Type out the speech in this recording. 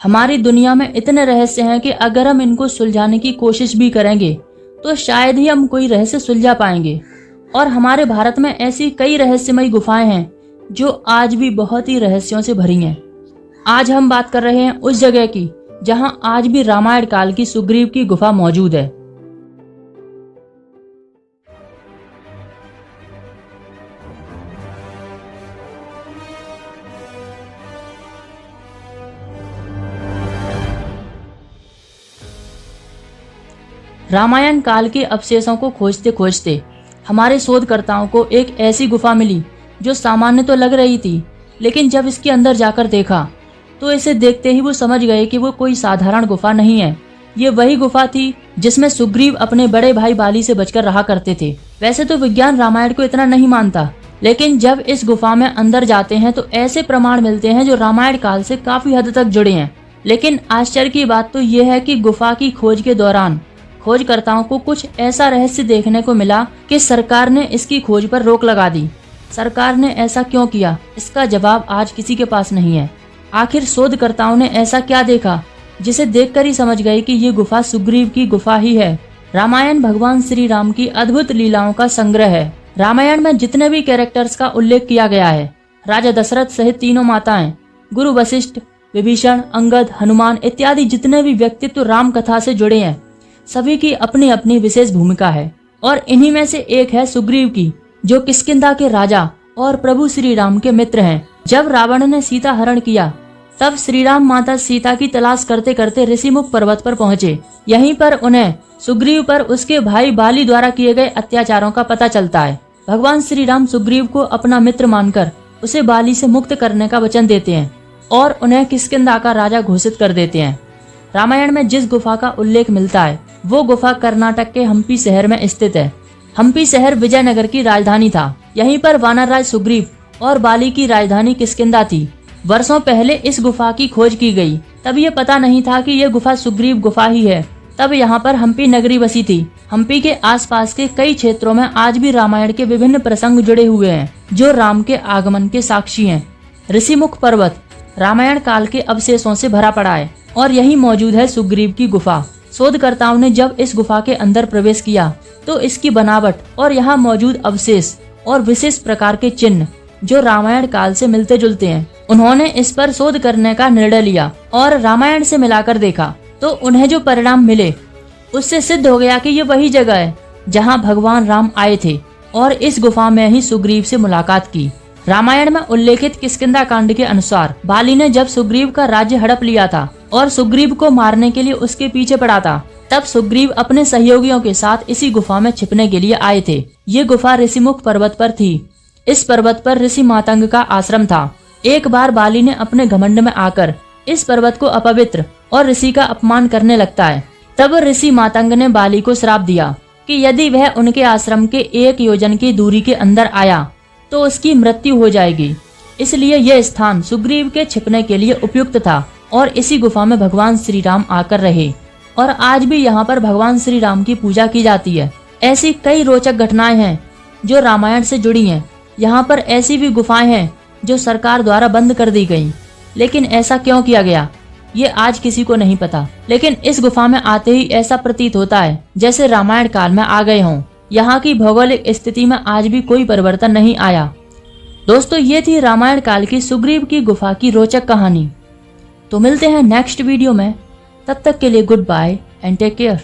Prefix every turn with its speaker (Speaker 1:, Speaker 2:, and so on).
Speaker 1: हमारी दुनिया में इतने रहस्य हैं कि अगर हम इनको सुलझाने की कोशिश भी करेंगे तो शायद ही हम कोई रहस्य सुलझा पाएंगे। और हमारे भारत में ऐसी कई रहस्यमयी गुफाएं हैं जो आज भी बहुत ही रहस्यों से भरी हैं। आज हम बात कर रहे हैं उस जगह की जहां आज भी रामायण काल की सुग्रीव की गुफा मौजूद है। रामायण काल के अवशेषों को खोजते खोजते हमारे शोधकर्ताओं को एक ऐसी गुफा मिली जो सामान्य तो लग रही थी, लेकिन जब इसके अंदर जाकर देखा तो इसे देखते ही वो समझ गए कि वो कोई साधारण गुफा नहीं है। ये वही गुफा थी जिसमें सुग्रीव अपने बड़े भाई बाली से बचकर रहा करते थे। वैसे तो विज्ञान रामायण को इतना नहीं मानता, लेकिन जब इस गुफा में अंदर जाते हैं तो ऐसे प्रमाण मिलते हैं जो रामायण काल से काफी हद तक जुड़े हैं। लेकिन आश्चर्य की बात तो यह है कि गुफा की खोज के दौरान खोजकर्ताओं को कुछ ऐसा रहस्य देखने को मिला कि सरकार ने इसकी खोज पर रोक लगा दी। सरकार ने ऐसा क्यों किया, इसका जवाब आज किसी के पास नहीं है। आखिर शोधकर्ताओं ने ऐसा क्या देखा जिसे देखकर ही समझ गए कि ये गुफा सुग्रीव की गुफा ही है। रामायण भगवान श्री राम की अद्भुत लीलाओं का संग्रह है। रामायण में जितने भी कैरेक्टर्स का उल्लेख किया गया है, राजा दशरथ सहित तीनों माताएं, गुरु वशिष्ठ, विभीषण, अंगद, हनुमान इत्यादि जितने भी व्यक्तित्व राम कथा से जुड़े हैं, सभी की अपनी अपनी विशेष भूमिका है। और इन्हीं में से एक है सुग्रीव की, जो किष्किंधा के राजा और प्रभु श्री राम के मित्र हैं। जब रावण ने सीता हरण किया तब श्री राम माता सीता की तलाश करते करते ऋषिमुख पर्वत पर पहुँचे। यहीं पर उन्हें सुग्रीव पर उसके भाई बाली द्वारा किए गए अत्याचारों का पता चलता है। भगवान श्री राम सुग्रीव को अपना मित्र मानकर उसे बाली से मुक्त करने का वचन देते हैं और उन्हें किष्किंधा का राजा घोषित कर देते हैं। रामायण में जिस गुफा का उल्लेख मिलता है वो गुफा कर्नाटक के हम्पी शहर में स्थित है। हम्पी शहर विजयनगर की राजधानी था। यहीं पर वानरराज सुग्रीव और बाली की राजधानी किष्किंधा थी। वर्षों पहले इस गुफा की खोज की गई। तब ये पता नहीं था कि यह गुफा सुग्रीव गुफा ही है। तब यहाँ पर हम्पी नगरी बसी थी। हम्पी के आसपास के कई क्षेत्रों में आज भी रामायण के विभिन्न प्रसंग जुड़े हुए हैं जो राम के आगमन के साक्षी हैं। ऋषिमुख पर्वत रामायण काल के अवशेषों से भरा पड़ा है और यही मौजूद है सुग्रीव की गुफा। शोधकर्ताओं ने जब इस गुफा के अंदर प्रवेश किया तो इसकी बनावट और यहाँ मौजूद अवशेष और विशेष प्रकार के चिन्ह जो रामायण काल से मिलते जुलते हैं, उन्होंने इस पर शोध करने का निर्णय लिया और रामायण से मिलाकर देखा तो उन्हें जो परिणाम मिले उससे सिद्ध हो गया कि ये वही जगह है जहाँ भगवान राम आए थे और इस गुफा में ही सुग्रीव से मुलाकात की। रामायण में उल्लेखित किष्किंधा कांड के अनुसार बाली ने जब सुग्रीव का राज्य हड़प लिया था और सुग्रीव को मारने के लिए उसके पीछे पड़ा था, तब सुग्रीव अपने सहयोगियों के साथ इसी गुफा में छिपने के लिए आए थे। ये गुफा ऋषिमुख पर्वत पर थी। इस पर्वत पर ऋषि मातंग का आश्रम था। एक बार बाली ने अपने घमंड में आकर इस पर्वत को अपवित्र और ऋषि का अपमान करने लगता है। तब ऋषि मातंग ने बाली को श्राप दिया कि यदि वह उनके आश्रम के 1 योजन की दूरी के अंदर आया तो उसकी मृत्यु हो जाएगी। इसलिए यह स्थान सुग्रीव के छिपने के लिए उपयुक्त था और इसी गुफा में भगवान श्री राम आकर रहे और आज भी यहाँ पर भगवान श्री राम की पूजा की जाती है। ऐसी कई रोचक घटनाएं हैं जो रामायण से जुड़ी हैं। यहाँ पर ऐसी भी गुफाएं हैं जो सरकार द्वारा बंद कर दी गयी, लेकिन ऐसा क्यों किया गया ये आज किसी को नहीं पता। लेकिन इस गुफा में आते ही ऐसा प्रतीत होता है जैसे रामायण काल में आ गए हों। यहाँ की भौगोलिक स्थिति में आज भी कोई परिवर्तन नहीं आया। दोस्तों, ये थी रामायण काल की सुग्रीव की गुफा की रोचक कहानी। तो मिलते हैं नेक्स्ट वीडियो में। तब तक के लिए goodbye and take care.